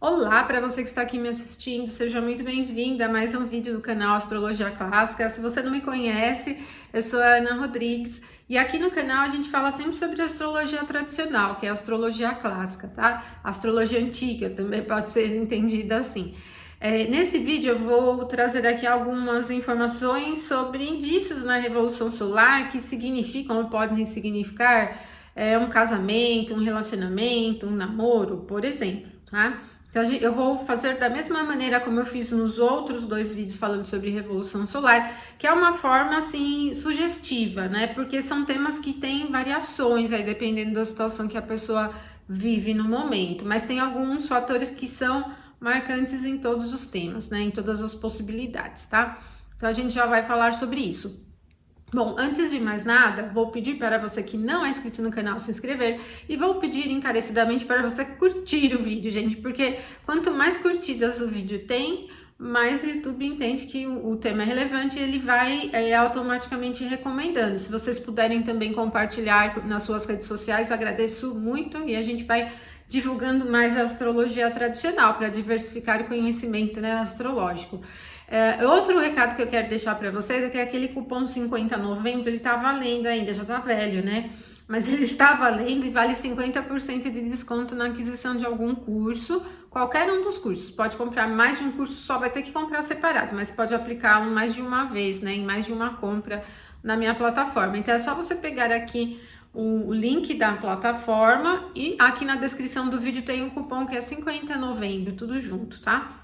Olá, para você que está aqui me assistindo, seja muito bem-vinda a mais um vídeo do canal Astrologia Clássica. Se você não me conhece, eu sou a Ana Rodrigues e aqui no canal a gente fala sempre sobre astrologia tradicional, que é a astrologia clássica, tá? Astrologia antiga também pode ser entendida assim. Nesse vídeo eu vou trazer aqui algumas informações sobre indícios na Revolução Solar que significam ou podem significar um casamento, um relacionamento, um namoro, por exemplo, tá? Então, eu vou fazer da mesma maneira como eu fiz nos outros dois vídeos falando sobre Revolução Solar, que é uma forma, assim, sugestiva, né? Porque são temas que têm variações aí, dependendo da situação que a pessoa vive no momento. Mas tem alguns fatores que são marcantes em todos os temas, né? Em todas as possibilidades, tá? Então, a gente já vai falar sobre isso. Bom, antes de mais nada, vou pedir para você que não é inscrito no canal se inscrever e vou pedir encarecidamente para você curtir o vídeo, gente, porque quanto mais curtidas o vídeo tem, mais o YouTube entende que o tema é relevante e ele vai automaticamente recomendando. Se vocês puderem também compartilhar nas suas redes sociais, agradeço muito e a gente vai divulgando mais a astrologia tradicional para diversificar o conhecimento, né, astrológico. Outro recado que eu quero deixar para vocês é que aquele cupom 50 novembro, ele tá valendo ainda, já tá velho, né? Mas ele está valendo e vale 50% de desconto na aquisição de algum curso, qualquer um dos cursos. Pode comprar mais de um curso, só vai ter que comprar separado, mas pode aplicar mais de uma vez, né? Em mais de uma compra na minha plataforma. Então é só você pegar aqui o link da plataforma e aqui na descrição do vídeo tem um cupom que é 50 novembro, tudo junto, tá?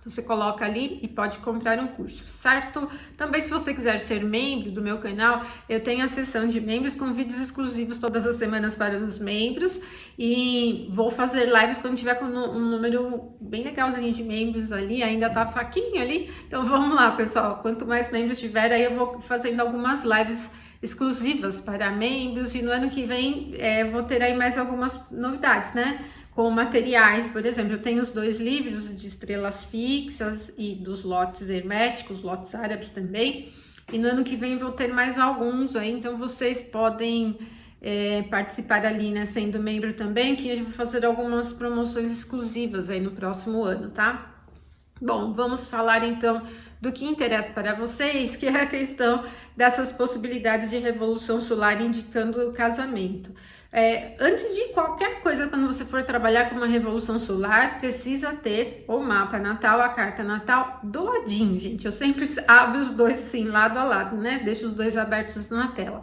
Você coloca ali e pode comprar um curso, certo? Também, se você quiser ser membro do meu canal, eu tenho a seção de membros com vídeos exclusivos todas as semanas para os membros e vou fazer lives quando tiver com um número bem legalzinho de membros ali, ainda tá fraquinho ali. Então vamos lá, pessoal, quanto mais membros tiver, aí eu vou fazendo algumas lives exclusivas para membros e no ano que vem vou ter aí mais algumas novidades, né? Com materiais, por exemplo, eu tenho os 2 livros de estrelas fixas e dos lotes herméticos, lotes árabes também, e no ano que vem vou ter mais alguns aí, então vocês podem participar ali, né, sendo membro também, que eu vou fazer algumas promoções exclusivas aí no próximo ano, tá? Bom, vamos falar então do que interessa para vocês, que é a questão dessas possibilidades de revolução solar indicando o casamento. Antes de qualquer coisa, quando você for trabalhar com uma revolução solar, precisa ter o mapa natal, a carta natal do ladinho, gente. Eu sempre abro os dois assim, lado a lado, né? Deixo os dois abertos na tela.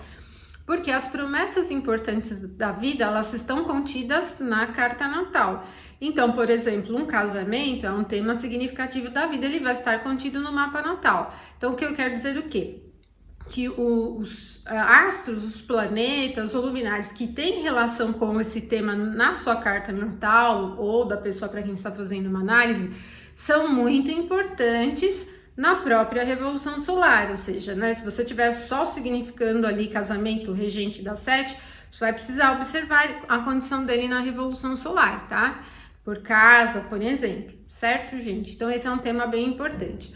Porque as promessas importantes da vida, elas estão contidas na carta natal. Então, por exemplo, um casamento é um tema significativo da vida, ele vai estar contido no mapa natal. Então, o que eu quero dizer o quê? Que os astros, os planetas ou luminares que têm relação com esse tema na sua carta natal ou da pessoa para quem está fazendo uma análise, são muito importantes na própria revolução solar, ou seja, né, se você estiver só significando ali casamento regente da 7, você vai precisar observar a condição dele na revolução solar, tá? Por casa, por exemplo, certo, gente? Então esse é um tema bem importante.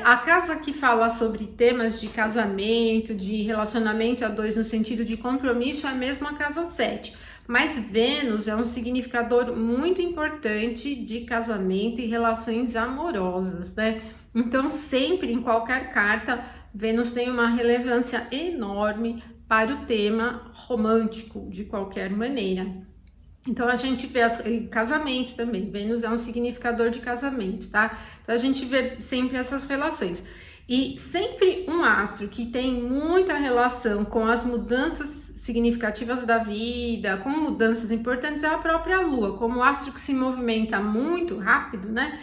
A casa que fala sobre temas de casamento, de relacionamento a 2 no sentido de compromisso é mesmo a casa 7. Mas Vênus é um significador muito importante de casamento e relações amorosas, né? Então, sempre em qualquer carta, Vênus tem uma relevância enorme para o tema romântico, de qualquer maneira. Então, a gente vê casamento também, Vênus é um significador de casamento, tá? Então, a gente vê sempre essas relações. E sempre um astro que tem muita relação com as mudanças significativas da vida, com mudanças importantes, é a própria Lua. Como o astro que se movimenta muito rápido, né?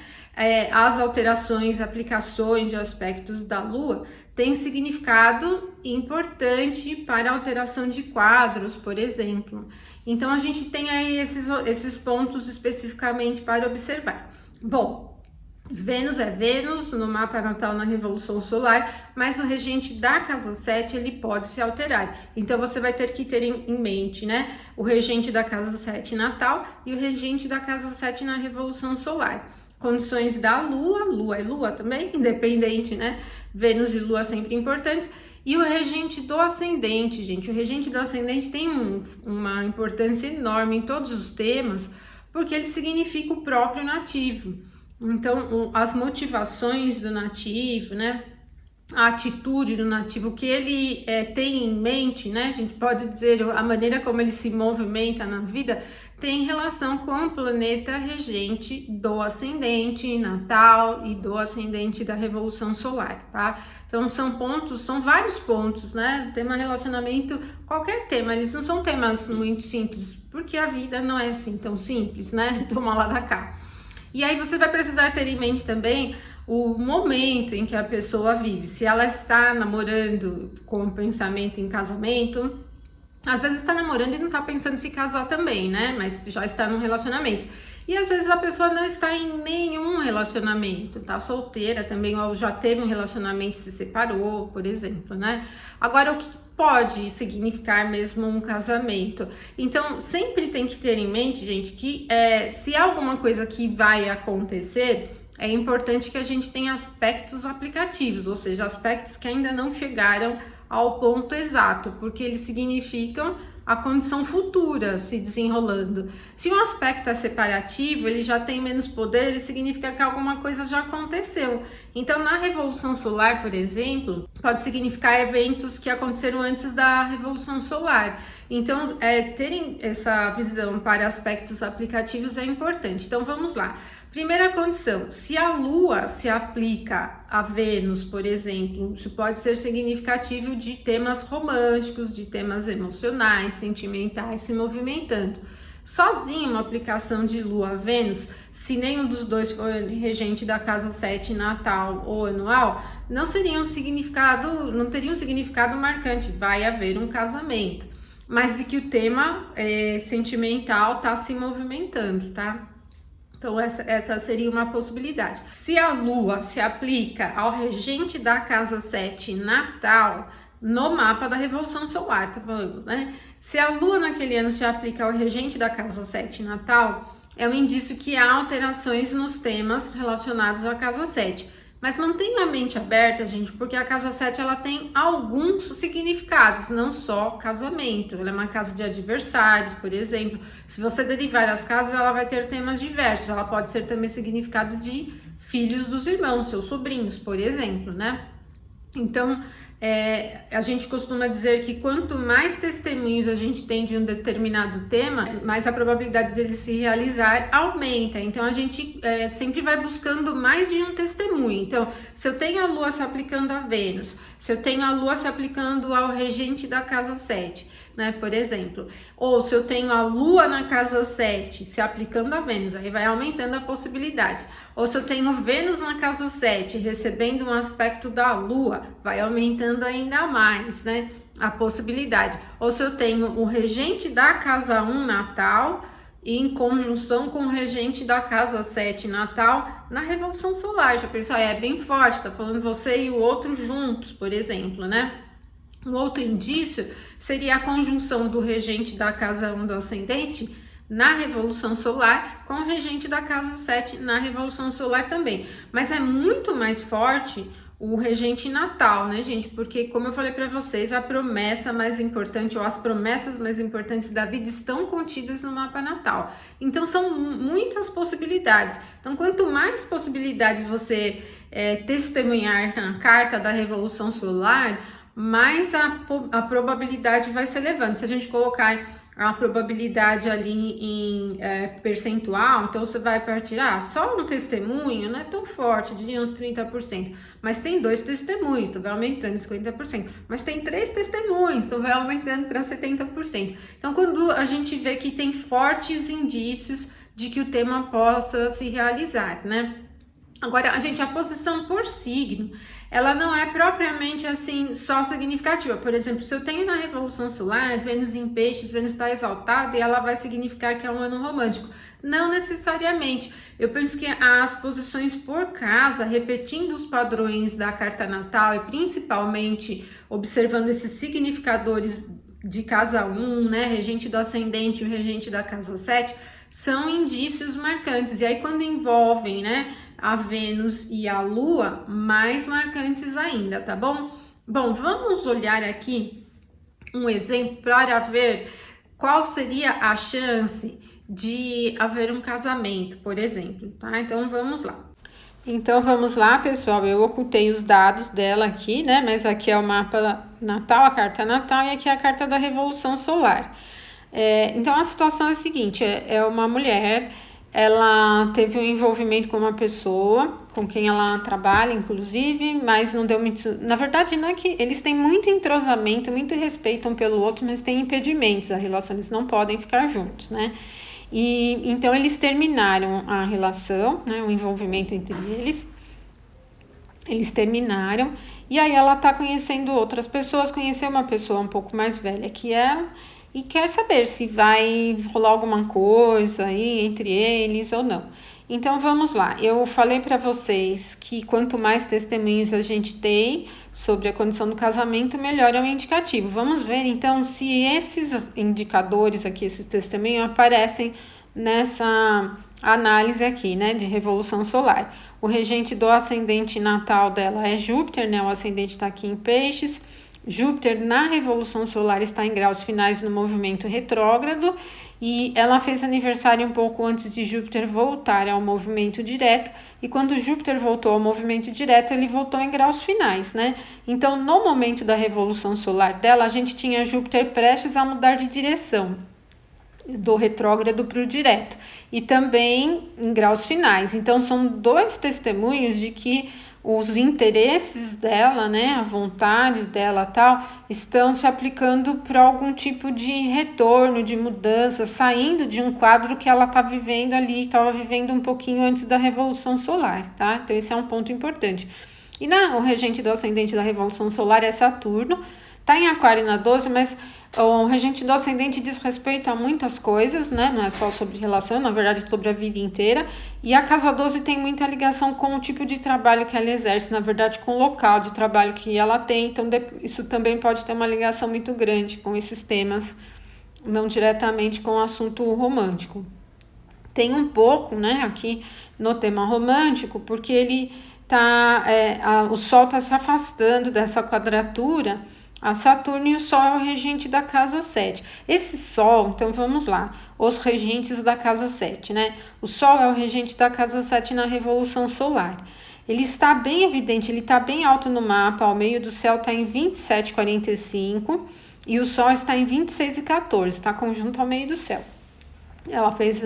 As alterações, aplicações de aspectos da Lua têm significado importante para a alteração de quadros, por exemplo. Então, a gente tem aí esses pontos especificamente para observar. Bom, Vênus é Vênus no mapa natal na Revolução Solar, mas o regente da casa 7, ele pode se alterar. Então, você vai ter que ter em mente, né, o regente da casa 7 natal e o regente da casa 7 na Revolução Solar. Condições da Lua, Lua é Lua também, independente, né? Vênus e Lua sempre importantes. E o regente do ascendente, gente. O regente do ascendente tem uma importância enorme em todos os temas, porque ele significa o próprio nativo. Então, as motivações do nativo, né? A atitude do nativo, o que ele tem em mente, né? A gente pode dizer a maneira como ele se movimenta na vida tem relação com o planeta regente do ascendente natal e do ascendente da revolução solar, tá? Então são vários pontos, né? Tema relacionamento, qualquer tema, eles não são temas muito simples, porque a vida não é assim tão simples, né? Toma lá da cá. E aí você vai precisar ter em mente também o momento em que a pessoa vive. Se ela está namorando com pensamento em casamento, às vezes está namorando e não está pensando em se casar também, né? Mas já está num relacionamento. E às vezes a pessoa não está em nenhum relacionamento, tá solteira também, ou já teve um relacionamento e se separou, por exemplo, né? Agora, o que pode significar mesmo um casamento? Então, sempre tem que ter em mente, gente, que se há alguma coisa que vai acontecer, é importante que a gente tenha aspectos aplicativos, ou seja, aspectos que ainda não chegaram ao ponto exato, porque eles significam a condição futura se desenrolando. Se um aspecto é separativo, ele já tem menos poder, ele significa que alguma coisa já aconteceu. Então, na Revolução Solar, por exemplo, pode significar eventos que aconteceram antes da Revolução Solar. Então, terem essa visão para aspectos aplicativos é importante. Então, vamos lá. Primeira condição, se a Lua se aplica a Vênus, por exemplo, isso pode ser significativo de temas românticos, de temas emocionais, sentimentais se movimentando. Sozinho, uma aplicação de Lua a Vênus, se nenhum dos dois for regente da casa 7 natal ou anual, não teria um significado marcante, vai haver um casamento, mas de que o tema sentimental está se movimentando, tá? Então, essa seria uma possibilidade. Se a Lua se aplica ao regente da casa 7 natal, no mapa da Revolução Solar, tá falando, né? Se a Lua naquele ano se aplica ao regente da casa 7 natal, é um indício que há alterações nos temas relacionados à casa 7. Mas mantenha a mente aberta, gente, porque a casa 7 ela tem alguns significados, não só casamento. Ela é uma casa de adversários, por exemplo. Se você derivar as casas, ela vai ter temas diversos. Ela pode ser também significado de filhos dos irmãos, seus sobrinhos, por exemplo, né? Então, a gente costuma dizer que quanto mais testemunhos a gente tem de um determinado tema, mais a probabilidade dele se realizar aumenta. Então, a gente sempre vai buscando mais de um testemunho. Então, se eu tenho a Lua se aplicando a Vênus, se eu tenho a Lua se aplicando ao regente da casa 7, né, por exemplo, ou se eu tenho a Lua na casa 7 se aplicando a Vênus, aí vai aumentando a possibilidade. Ou se eu tenho Vênus na casa 7 recebendo um aspecto da Lua, vai aumentando ainda mais, né, a possibilidade. Ou se eu tenho o regente da casa 1 natal em conjunção com o regente da casa 7 natal na Revolução Solar, já pensou? É bem forte, tá falando você e o outro juntos, por exemplo, né? Um outro indício seria a conjunção do regente da casa 1 do ascendente na Revolução Solar com o regente da casa 7 na Revolução Solar também. Mas é muito mais forte o regente natal, né, gente? Porque, como eu falei para vocês, a promessa mais importante ou as promessas mais importantes da vida estão contidas no mapa natal. Então, são muitas possibilidades. Então, quanto mais possibilidades você testemunhar na carta da Revolução Solar, mais a probabilidade vai se elevando. Se a gente colocar a probabilidade ali em percentual, então você vai partir, só um testemunho não é tão forte, eu diria uns 30%, mas tem 2 testemunhos, então vai aumentando 50%, mas tem 3 testemunhos, então vai aumentando para 70%. Então, quando a gente vê que tem fortes indícios de que o tema possa se realizar, né? Agora, a posição por signo, ela não é propriamente assim só significativa. Por exemplo, se eu tenho na Revolução Solar, Vênus em Peixes, Vênus está exaltada e ela vai significar que é um ano romântico. Não necessariamente. Eu penso que as posições por casa, repetindo os padrões da carta natal e principalmente observando esses significadores de casa 1, né, regente do ascendente e o regente da casa 7, são indícios marcantes. E aí quando envolvem, né, a Vênus e a Lua, mais marcantes ainda, tá bom? Bom, vamos olhar aqui um exemplo para ver qual seria a chance de haver um casamento, por exemplo, tá? Então vamos lá. Então vamos lá, pessoal, eu ocultei os dados dela aqui, né? Mas aqui é o mapa natal, a carta natal, e aqui é a carta da Revolução Solar. Então a situação é a seguinte, é uma mulher, ela teve um envolvimento com uma pessoa, com quem ela trabalha, inclusive, mas não deu muito... Na verdade, não é que eles têm muito entrosamento, muito respeito um pelo outro, mas tem impedimentos, a relação, eles não podem ficar juntos, né? E então eles terminaram a relação, né, o envolvimento entre eles terminaram, e aí ela tá conhecendo outras pessoas, conheceu uma pessoa um pouco mais velha que ela, e quer saber se vai rolar alguma coisa aí entre eles ou não. Então vamos lá, eu falei para vocês que quanto mais testemunhos a gente tem sobre a condição do casamento, melhor é o indicativo. Vamos ver então se esses indicadores aqui, esses testemunhos, aparecem nessa análise aqui, né, de revolução solar. O regente do ascendente natal dela é Júpiter, né, o ascendente está aqui em Peixes. Júpiter na revolução solar está em graus finais no movimento retrógrado, e ela fez aniversário um pouco antes de Júpiter voltar ao movimento direto, e quando Júpiter voltou ao movimento direto, ele voltou em graus finais, né? Então, no momento da revolução solar dela, a gente tinha Júpiter prestes a mudar de direção, do retrógrado para o direto, e também em graus finais. Então, são dois testemunhos de que os interesses dela, né, a vontade dela tal, estão se aplicando para algum tipo de retorno, de mudança, saindo de um quadro que ela está vivendo ali, estava vivendo um pouquinho antes da Revolução Solar, tá? Então esse é um ponto importante. E o regente do ascendente da Revolução Solar é Saturno, tá em Aquário na 12, mas o regente do ascendente diz respeito a muitas coisas, né? Não é só sobre relação, na verdade sobre a vida inteira. E a casa 12 tem muita ligação com o tipo de trabalho que ela exerce, na verdade com o local de trabalho que ela tem. Então isso também pode ter uma ligação muito grande com esses temas, não diretamente com o assunto romântico. Tem um pouco, né, aqui no tema romântico, porque ele o Sol está se afastando dessa quadratura a Saturno, e o Sol é o regente da casa 7. Esse Sol, então vamos lá, os regentes da casa 7, né? O Sol é o regente da casa 7 na Revolução Solar. Ele está bem evidente, ele está bem alto no mapa, ao meio do céu está em 27,45 e o Sol está em 26,14, está conjunto ao meio do céu. Ela fez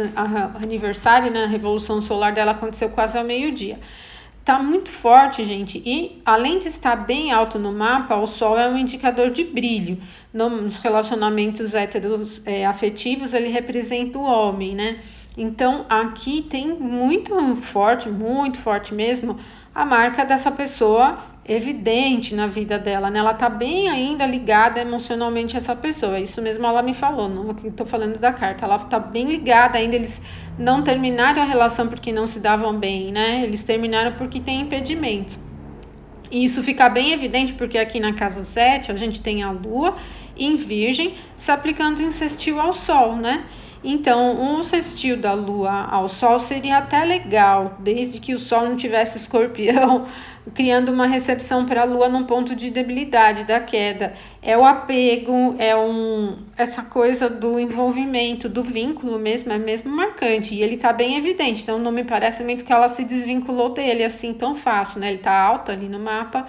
aniversário, né? A Revolução Solar dela aconteceu quase ao meio-dia. Tá muito forte, gente, e além de estar bem alto no mapa, o Sol é um indicador de brilho. Nos relacionamentos heteros afetivos, ele representa o homem, né? Então, aqui tem muito forte mesmo, a marca dessa pessoa evidente na vida dela, né? Ela tá bem ainda ligada emocionalmente a essa pessoa. Isso mesmo ela me falou, não é que eu tô falando da carta. Ela tá bem ligada ainda, eles não terminaram a relação porque não se davam bem, né? Eles terminaram porque tem impedimentos. E isso fica bem evidente porque aqui na casa 7 a gente tem a Lua em Virgem se aplicando em sextil ao Sol, né? Então, um sextil da Lua ao Sol seria até legal, desde que o Sol não tivesse Escorpião, criando uma recepção para a Lua num ponto de debilidade, da queda. É o apego, essa coisa do envolvimento, do vínculo mesmo, é mesmo marcante. E ele tá bem evidente, então não me parece muito que ela se desvinculou dele assim tão fácil, né? Ele tá alto ali no mapa,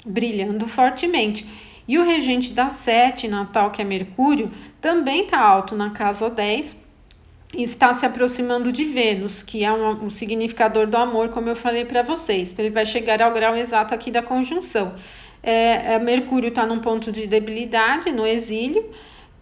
brilhando fortemente. E o regente da 7 natal, que é Mercúrio, também está alto na casa 10 e está se aproximando de Vênus, que é um significador do amor, como eu falei para vocês. Então, ele vai chegar ao grau exato aqui da conjunção. Mercúrio está num ponto de debilidade, no exílio,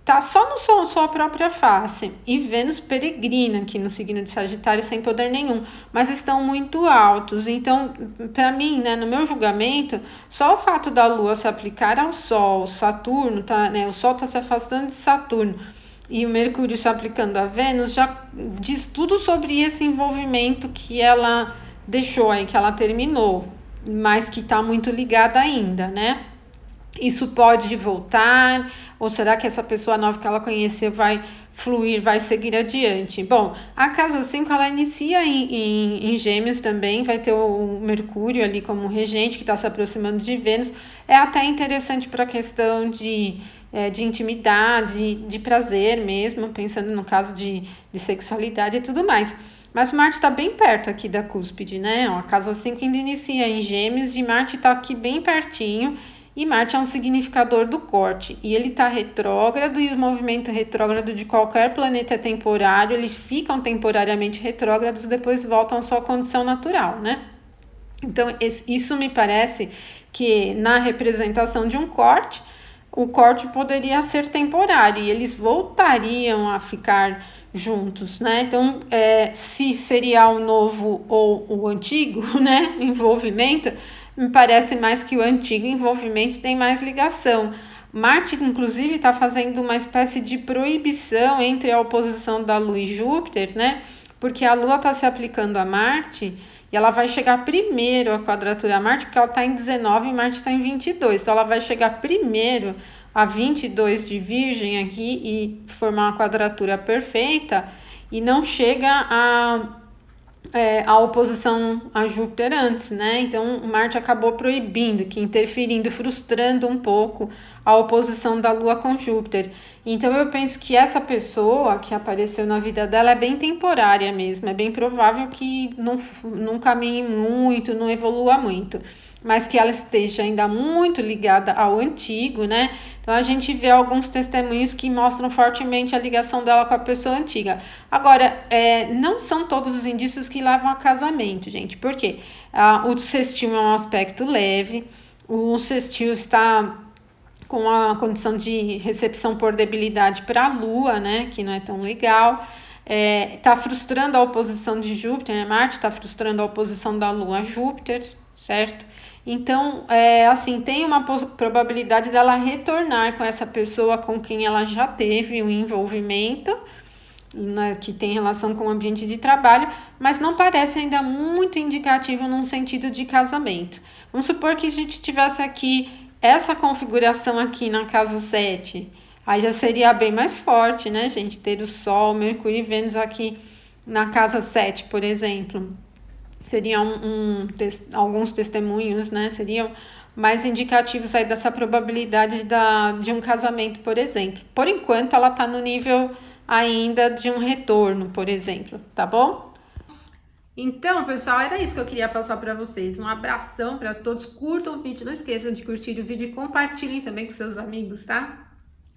tá só no sua própria face, e Vênus peregrina aqui no signo de Sagitário sem poder nenhum, mas estão muito altos. Então, para mim, né, no meu julgamento, só o fato da Lua se aplicar ao Sol, Saturno, o Sol está se afastando de Saturno, e o Mercúrio se aplicando a Vênus, já diz tudo sobre esse envolvimento que ela deixou aí, que ela terminou, mas que está muito ligada ainda, né? Isso pode voltar, ou será que essa pessoa nova que ela conheceu vai fluir, vai seguir adiante? Bom, a casa 5 ela inicia em Gêmeos também, vai ter o Mercúrio ali como regente que está se aproximando de Vênus. É até interessante para a questão de de intimidade, de prazer mesmo, pensando no caso de sexualidade e tudo mais. Mas Marte está bem perto aqui da cúspide, né? Ó, a casa 5 ainda inicia em Gêmeos e Marte está aqui bem pertinho. E Marte é um significador do corte. E ele está retrógrado, e o movimento retrógrado de qualquer planeta é temporário. Eles ficam temporariamente retrógrados e depois voltam à sua condição natural, né? Então, isso me parece que na representação de um corte, o corte poderia ser temporário e eles voltariam a ficar juntos, né? Então, se seria o novo ou o antigo, né? Envolvimento, me parece mais que o antigo envolvimento tem mais ligação. Marte, inclusive, está fazendo uma espécie de proibição entre a oposição da Lua e Júpiter, né? Porque a Lua está se aplicando a Marte e ela vai chegar primeiro à quadratura a Marte, porque ela está em 19 e Marte está em 22. Então, ela vai chegar primeiro a 22 de Virgem aqui e formar uma quadratura perfeita e não chega a oposição a Júpiter antes, né? Então, Marte acabou proibindo, que interferindo, frustrando um pouco a oposição da Lua com Júpiter. Então, eu penso que essa pessoa que apareceu na vida dela é bem temporária mesmo. É bem provável que não caminhe muito, não evolua muito, mas que ela esteja ainda muito ligada ao antigo, né? Então a gente vê alguns testemunhos que mostram fortemente a ligação dela com a pessoa antiga. Agora, não são todos os indícios que levam a casamento, gente, porque o sextil é um aspecto leve, o sextil está com a condição de recepção por debilidade para a Lua, né? Que não é tão legal. Tá frustrando a oposição de Júpiter, né? Marte está frustrando a oposição da Lua a Júpiter, certo? Então, assim, tem uma probabilidade dela retornar com essa pessoa com quem ela já teve um envolvimento, né, que tem relação com o ambiente de trabalho, mas não parece ainda muito indicativo num sentido de casamento. Vamos supor que a gente tivesse aqui essa configuração aqui na casa 7, aí já seria bem mais forte, né, gente? Ter o Sol, Mercúrio e Vênus aqui na casa 7, por exemplo. Seriam alguns testemunhos, né? Seriam mais indicativos aí dessa probabilidade de um casamento, por exemplo. Por enquanto, ela está no nível ainda de um retorno, por exemplo, tá bom? Então, pessoal, era isso que eu queria passar para vocês. Um abração para todos. Curtam o vídeo, não esqueçam de curtir o vídeo e compartilhem também com seus amigos, tá?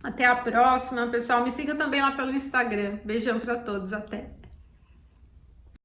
Até a próxima, pessoal. Me siga também lá pelo Instagram. Beijão para todos, até!